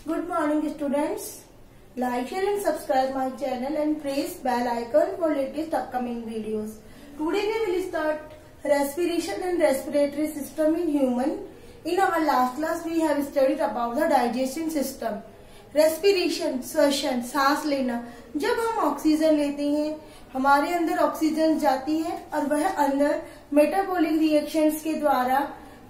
Good morning students. Like, share and subscribe my channel and press bell icon for latest upcoming videos. Today we will start respiration and respiratory system in human. In our last class we have studied about the digestion system. Respiration, श्वसन, सांस लेना। जब हम oxygen लेते हैं हमारे अंदर oxygen जाती है और वह अंदर मेटाबॉलिक रिएक्शंस के द्वारा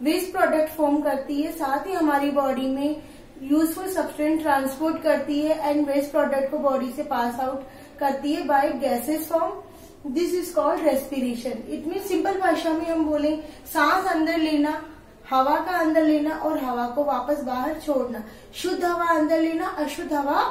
वेस्ट प्रोडक्ट फॉर्म करती है, साथ ही हमारी बॉडी में यूजफुल सब्सटेंस ट्रांसपोर्ट करती है एंड वेस्ट प्रोडक्ट को बॉडी से पास आउट करती है by gases form. This is called respiration. It mean simple भाषा में हम बोले सांस अंदर लेना, हवा का अंदर लेना और हवा को वापस बाहर छोड़ना। शुद्ध हवा अंदर लेना, अशुद्ध हवा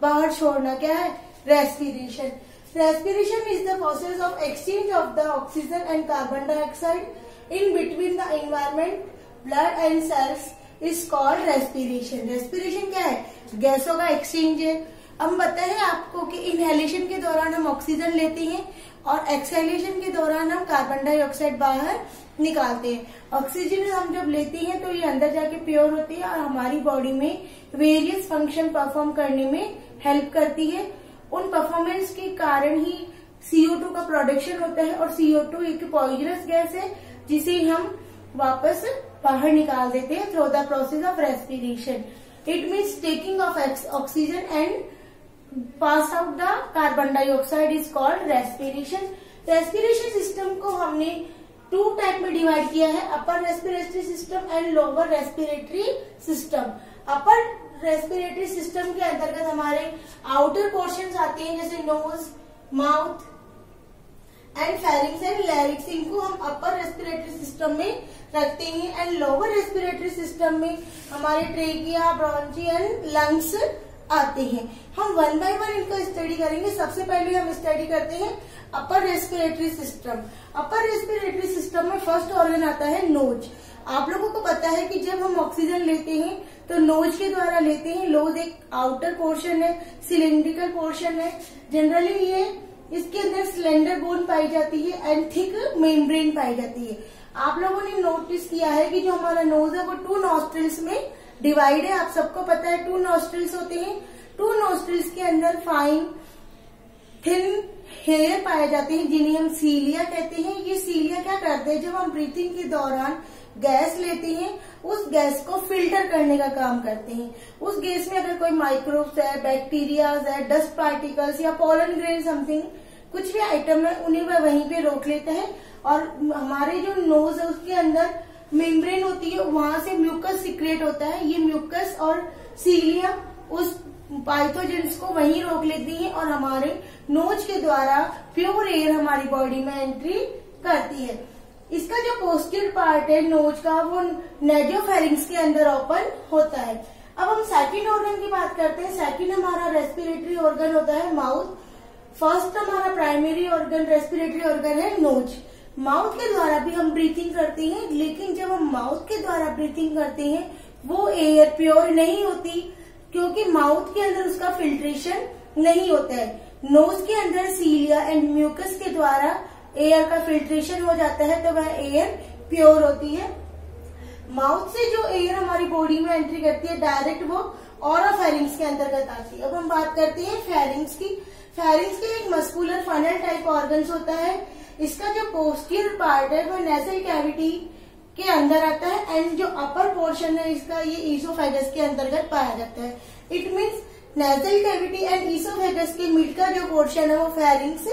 बाहर छोड़ना क्या है? Respiration. Respiration is the process of exchange of the oxygen and carbon dioxide in between the environment, blood and cells is called respiration. Respiration क्या है? गैसों का एक्सचेंज है। हम बताए आपको कि इनहेलेशन के दौरान हम ऑक्सीजन लेते हैं और एक्सहेलेशन के दौरान हम कार्बन डाइऑक्साइड बाहर निकालते हैं। ऑक्सीजन हम जब लेते हैं तो ये अंदर जाके प्योर होती है और हमारी बॉडी में वेरियस फंक्शन परफॉर्म करने में हेल्प करती है। उन परफॉर्मेंस के कारण ही CO2 का प्रोडक्शन होता है और CO2 एक पॉइजनस गैस है जिसे हम वापस बाहर निकाल देते हैं through the process of respiration. It means taking of oxygen and pass out the carbon dioxide is called respiration. Respiration system को हमने 2 टाइप में डिवाइड किया है, upper respiratory system and lower respiratory system. Upper respiratory system के अंतर्गत हमारे outer portions आते हैं जैसे nose, mouth and pharynx and larynx. इनको हम अपर रेस्पिरेटरी सिस्टम में रखते हैं एंड लोअर रेस्पिरेटरी सिस्टम में हमारे ट्रेकिया, ब्रोंची एंड लंग्स आते हैं। हम 1 बाय 1 इनका स्टडी करेंगे। सबसे पहले हम स्टडी करते हैं अपर respiratory system. Upper respiratory system में फर्स्ट ऑर्गन आता है नोज। आप लोगों को पता है कि जब हम ऑक्सीजन लेते हैं तो नोज के द्वारा लेते हैं। नोज एक आउटर पोर्शन है, सिलेंड्रिकल पोर्शन है। जनरली ये इसके अंदर स्लेंडर बोन पाई जाती है एंड थिक मेम्ब्रेन पाई जाती है। आप लोगों ने नोटिस किया है कि जो हमारा नोज है वो 2 नॉस्ट्रिल्स में डिवाइड है। आप सबको पता है 2 नॉस्ट्रिल्स होते हैं। 2 नॉस्ट्रिल्स के अंदर फाइन थिन हेयर पाए जाते हैं जिन्हें हम सीलिया कहते हैं। ये सीलिया क्या करते हैं? जब हम ब्रीथिंग के दौरान गैस लेते हैं उस गैस को फिल्टर करने का काम करते हैं। उस गैस में अगर कोई माइक्रोब्स है, बैक्टीरियाज है, डस्ट पार्टिकल्स या पॉलन ग्रेन समथिंग कुछ भी आइटम है उन्हें वह वहीं पे रोक लेता है और हमारे जो नोज है उसके अंदर मेम्ब्रेन होती है, वहां से म्यूकस सिक्रेट होता है। ये म्यूकस और सीलिया उस पाइथोजेंस को वहीं रोक लेती है और हमारे नोज के द्वारा प्योर एयर हमारी बॉडी में एंट्री करती है। इसका जो पोस्टीरियर पार्ट है नोज का वो नेजोफेरिंग्स के अंदर ओपन होता है। अब हम सेकंड ऑर्गन की बात करते हैं। सेकंड हमारा रेस्पिरेटरी ऑर्गन होता है माउथ। फर्स्ट हमारा प्राइमरी ऑर्गन रेस्पिरेटरी ऑर्गन है नोज। माउथ के द्वारा भी हम ब्रीथिंग करते हैं, लेकिन जब हम माउथ के द्वारा ब्रीथिंग करते हैं वो एयर प्योर नहीं होती क्योंकि माउथ के अंदर उसका फिल्ट्रेशन नहीं होता है। नोज के अंदर सीलिया एंड म्यूकस के द्वारा एयर का फिल्ट्रेशन हो जाता है तो वह एयर प्योर होती है। माउथ से जो एयर हमारी बॉडी में एंट्री करती है डायरेक्ट वो ओरोफेरिंग्स के अंतर्गत आती है। अब हम बात करते हैं फेरिंग्स की। फेरिंग्स के एक मस्कुलर फनल टाइप ऑर्गन्स होता है। इसका जो पोस्टीरियर पार्ट है वो नेजल कैविटी के अंदर आता है एंड जो अपर पोर्शन है इसका ये ईसोफेगस के अंतर्गत पाया जाता है। It means nasal cavity and oesophagus के मिड का जो पोर्शन है वो फेरिंग्स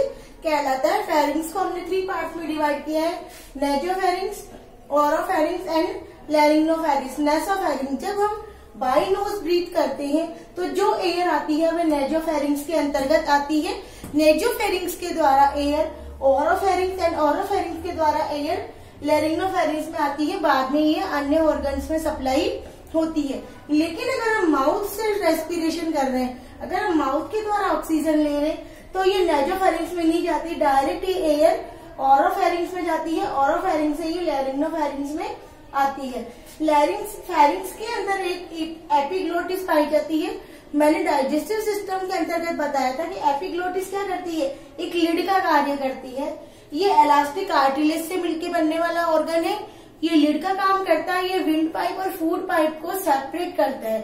कहलाता है। फेरिंग्स को हमने 3 पार्ट में डिवाइड किया है, नेजोफेरिंग्स, ओरोफेरिंग्स एंड लैरिंगोफेरिंग्स। नेसोफेरिंग्स जब हम बाई नोज ब्रीथ करते हैं तो जो एयर आती है वह नेजोफेरिंग्स के अंतर्गत आती है। नेजोफेरिंग्स के द्वारा एयर ओरोफेरिंग्स एंड ओरोफेरिंग्स के द्वारा एयर लैरिंगोफेरिंग्स में आती है। बाद में ये अन्य ऑर्गन्स में सप्लाई होती है। लेकिन अगर हम माउथ से रेस्पिरेशन कर रहे हैं, अगर हम माउथ के द्वारा ऑक्सीजन ले रहे हैं तो ये नेजोफेरिंग्स में नहीं जाती, डायरेक्ट ये एयर ओरोफेरिंग्स में जाती है। ओरोफेरिंग्स से ये लैरिंगोफेरिंग्स में आती है। फेरिंग्स के अंदर एक एपिग्लोटिस पाई जाती है। मैंने डाइजेस्टिव सिस्टम के अंतर्गत बताया था कि एपिग्लोटिस क्या करती है? एक लिड का कार्य करती है। ये इलास्टिक कार्टिलेज से मिलकर बनने वाला ऑर्गन है। ये लिड का काम करता है। ये विंड पाइप और फूड पाइप को सेपरेट करता है।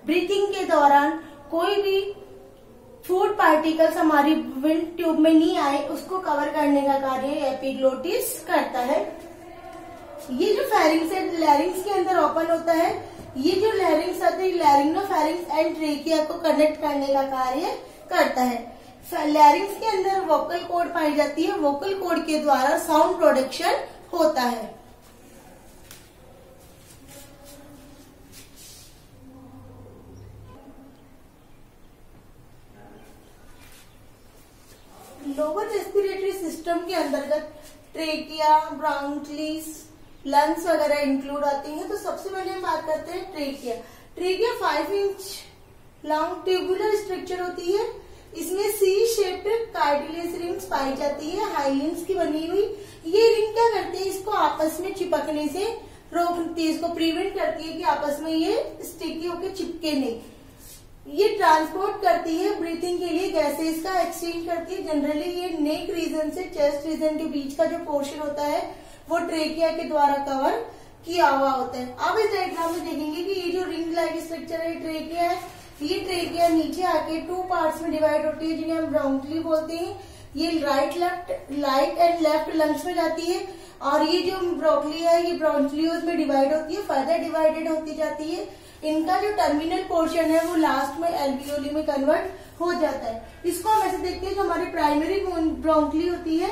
ब्रीथिंग के दौरान कोई भी फूड पार्टिकल्स हमारी विंड ट्यूब में नहीं आए उसको कवर करने का कार्य एपिग्लोटिस करता है। ये जो फेरिंग्स है लैरिंग्स के अंदर ओपन होता है, ये जो लैरिंग्स आते हैं लैरिंगोफेरिंग्स एंड ट्रेकिया को कनेक्ट करने का कार्य करता है। लैरिंग्स के अंदर वोकल कॉर्ड पाई जाती है, वोकल कॉर्ड के द्वारा साउंड प्रोडक्शन होता है। लोअर रेस्पिरेटरी सिस्टम के अंतर्गत ट्रेकिया, ब्रोंकियल्स, लंग्स वगैरह इंक्लूड आती हैं। तो सबसे पहले हम बात करते हैं trachea. Trachea 5 inch long tubular structure होती है। इसमें सी शेप्ड कार्टिलेज रिंग्स पाई जाती है, हाइलिन्स की बनी हुई। ये रिंग क्या करती है, इसको आपस में चिपकने से रोकती है, इसको प्रिवेंट करती है कि आपस में ये स्टिकी होकर चिपके नहीं। ये ट्रांसपोर्ट करती है ब्रीथिंग के लिए गैसेस का एक्सचेंज करती है। जनरली ये नेक रीजन से चेस्ट रीजन के बीच का जो पोर्शन होता है वो ट्रेकिया के द्वारा कवर किया हुआ होता है। अब इस डायग्राम में देखेंगे कि ये जो रिंग लाइक स्ट्रक्चर है ट्रेकिया है, ये ट्रेकिया नीचे आके 2 पार्ट्स में डिवाइड होती है जिन्हें हम ब्रोंकियली बोलते हैं। ये राइट एंड लेफ्ट लंग्स में जाती है और ये जो ब्रोंकियली है ये ब्रोंकियोल्स में डिवाइड होती है, फर्दर डिवाइडेड होती जाती है। इनका जो टर्मिनल पोर्शन है वो लास्ट में एल्वियोली में कन्वर्ट हो जाता है। इसको हम ऐसे देखते हैं जो हमारी प्राइमरी ब्रोंकियली होती है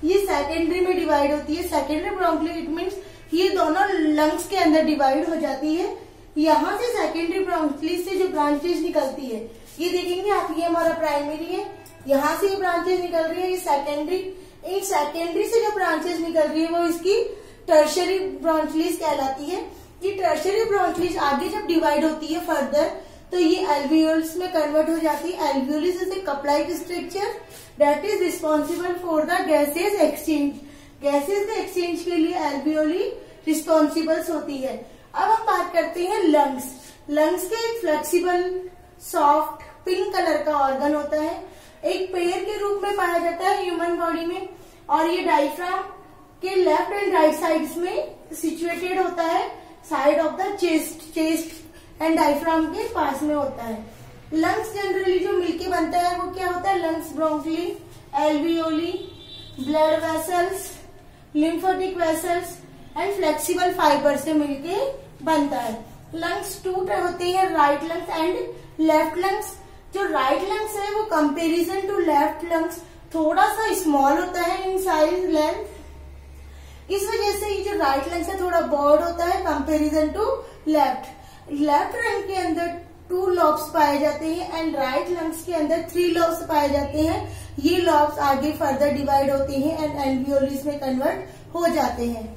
ये सेकेंडरी में डिवाइड होती है। सेकेंडरी ब्रोंकियली इट मीन्स ये दोनों लंग्स के अंदर डिवाइड हो जाती है। यहाँ से सेकेंडरी ब्रोंकियली से जो ब्रांचेज निकलती है ये देखेंगे आप, ये हमारा प्राइमरी है, यहाँ से ये ब्रांचेज निकल रही है, ये सेकेंडरी। इन सेकेंडरी से जो ब्रांचेज निकल रही है वो इसकी टर्शरी ब्रोंकियलिस कहलाती है। ये टर्शरी ब्रोंकियलिस आगे जब डिवाइड होती है फर्दर तो ये एल्वियोल्स में कन्वर्ट हो जाती है। Alveolus is a cup like structure that is responsible for the gases exchange. Gases के एक्सचेंज के लिए एल्वियोली रिस्पॉन्सिबल होती है। अब हम बात करते हैं लंग्स। लंग्स के एक फ्लेक्सिबल सॉफ्ट पिंक कलर का ऑर्गन होता है, एक पेयर के रूप में पाया जाता है ह्यूमन बॉडी में और ये डायफ्राम के लेफ्ट एंड राइट साइड्स में सिचुएटेड होता है, side of the chest and diaphragm के पास में होता है। लंग्स जनरली जो मिलके बनता है वो क्या होता है, lungs bronchioles, alveoli, blood vessels, lymphatic vessels and flexible fibre से मिलके बनता है। लंग्स 2 होते हैं, right lungs and left lungs. जो राइट लंग्स है वो कंपेरिजन टू लेफ्ट लंग्स थोड़ा सा स्मॉल होता है इन साइज लेंथ। इस वजह से ये जो राइट लंग्स है थोड़ा ब्रॉड होता है comparison to left. Left lung के अंदर 2 लॉब्स पाए जाते हैं एंड राइट लंग्स के अंदर 3 लॉब्स पाए जाते हैं। ये लॉब्स आगे फर्दर डिवाइड होते हैं एंड एल्वियोलिस में कन्वर्ट हो जाते हैं।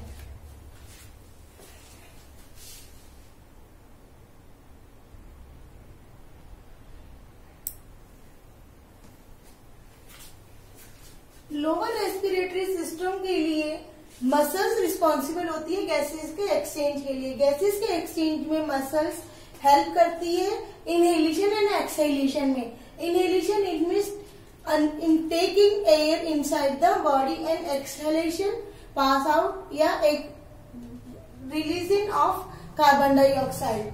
लोअर रेस्पिरेटरी सिस्टम के लिए मसल्स रिस्पॉन्सिबल होती है गैसेस के एक्सचेंज के लिए। गैसेस के एक्सचेंज में मसल्स हेल्प करती है इनहेलेशन एंड एक्सहेलेशन में। Inhalation it means taking air inside the body and exhalation pass out या एक रिलीजिंग ऑफ कार्बन डाइऑक्साइड।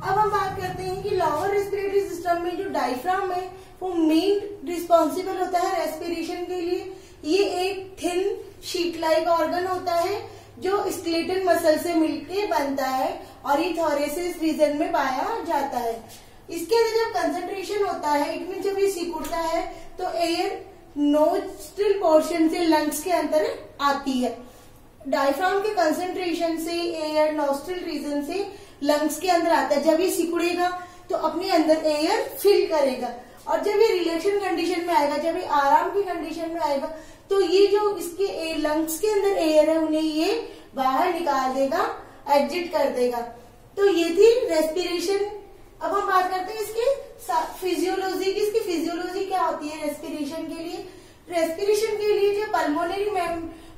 अब हम बात करते हैं कि लोअर रेस्पिरेटरी सिस्टम में जो डायफ्राम है वो मेन रिस्पॉन्सिबल होता है रेस्पिरेशन के लिए। ये एक थिन शीट लाइक ऑर्गन होता है जो स्केलेटल मसल से मिलके बनता है और ये थोरेसिस रीजन में पाया जाता है। इसके अंदर जब कंसंट्रेशन होता है इट मीन जब ये सिकुड़ता है तो एयर नोस्ट्रिल पोर्शन से लंग्स के अंदर आती है। डायफ्राम के कंसंट्रेशन से एयर नोस्ट्रिल रीजन से लंग्स के अंदर आता है। जब ये सिकुड़ेगा तो अपने अंदर एयर फिल करेगा और जब ये रिलैक्सेशन कंडीशन में आएगा, जब ये आराम की कंडीशन में आएगा तो ये जो इसके लंग्स के अंदर एयर है उन्हें ये बाहर निकाल देगा, एग्जिट कर देगा। तो ये थी रेस्पिरेशन। अब हम बात करते हैं इसके फिजियोलॉजी की। इसकी फिजियोलॉजी क्या होती है रेस्पिरेशन के लिए। रेस्पिरेशन के लिए जो पल्मोनरी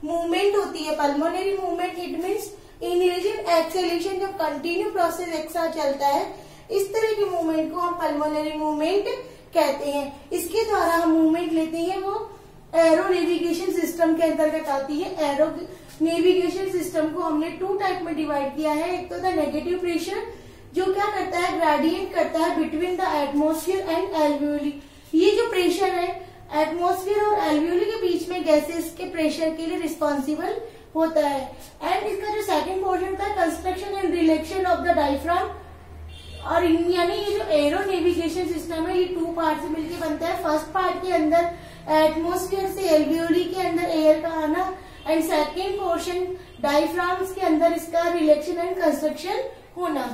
मूवमेंट होती है, pulmonary movement it means inhalation exhalation जब कंटिन्यू प्रोसेस एक साथ चलता है इस तरह की मूवमेंट को हम पल्मोनरी मूवमेंट कहते हैं। इसके द्वारा हम मूवमेंट लेते हैं वो एरो नेविगेशन सिस्टम के अंतर्गत आती है। एरो नेविगेशन सिस्टम को हमने 2 टाइप में डिवाइड किया है। एक तो था नेगेटिव प्रेशर जो क्या करता है, ग्रेडियंट करता है between the atmosphere and alveoli. ये जो प्रेशर है एटमोस्फियर और एल्वियोली के बीच में गैसेस के प्रेशर के लिए रिस्पॉन्सिबल होता है। एंड इसका जो सेकंड पोर्शन होता है, construction and relaxation of the diaphragm, और यानी ये जो एरो नेविगेशन सिस्टम है ये 2 पार्ट से मिलकर बनता है। फर्स्ट पार्ट के अंदर एटमोस्फियर से एल्वियोली के अंदर एयर का आना, एंड सेकेंड पोर्शन डायफ्राम्स के अंदर इसका रिलेक्शन एंड कंस्ट्रक्शन होना।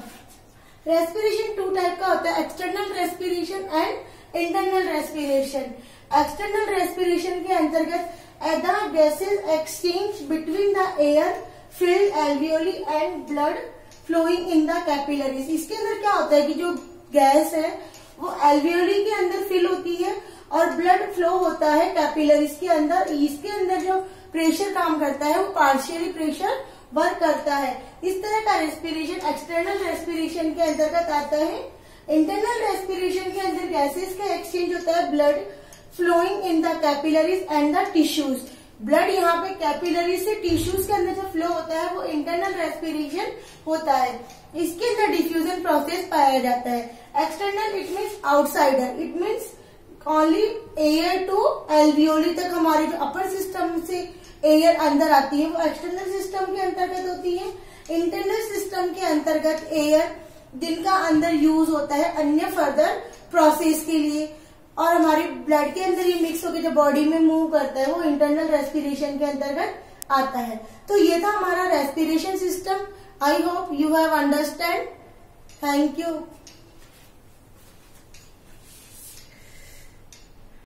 रेस्पिरेशन 2 टाइप का होता है, external respiration and internal respiration. External respiration के अंतर्गत the gases exchange between the air filled alveoli and blood flowing in the capillaries. इसके अंदर क्या होता है कि जो गैस है वो एल्वियोली के अंदर फिल होती है और ब्लड फ्लो होता है कैपिलरीज के अंदर। इसके अंदर जो प्रेशर काम करता है वो पार्शियली प्रेशर वर्क करता है। इस तरह का रेस्पिरेशन एक्सटर्नल रेस्पिरेशन के अंतर्गत आता है। इंटरनल रेस्पिरेशन के अंदर गैसेस का एक्सचेंज होता है, blood flowing in the capillaries and the tissues. Blood यहाँ पे कैपिलरीज से टिश्यूज के अंदर जो फ्लो होता है वो इंटरनल रेस्पिरेशन होता है। इसके अंदर डिफ्यूजन प्रोसेस पाया जाता है। External it means outsider, it means only air to alveoli तक हमारे जो अपर सिस्टम से एयर अंदर आती है वो एक्सटर्नल सिस्टम के अंतर्गत होती है। इंटरनल सिस्टम के अंतर्गत एयर जिनका अंदर यूज होता है अन्य फर्दर प्रोसेस के लिए, और हमारे ब्लड के अंदर ये मिक्स होकर जो बॉडी में मूव करता है वो इंटरनल रेस्पिरेशन के अंतर्गत आता है। तो ये था हमारा respiration system. I hope you have understand. Thank you.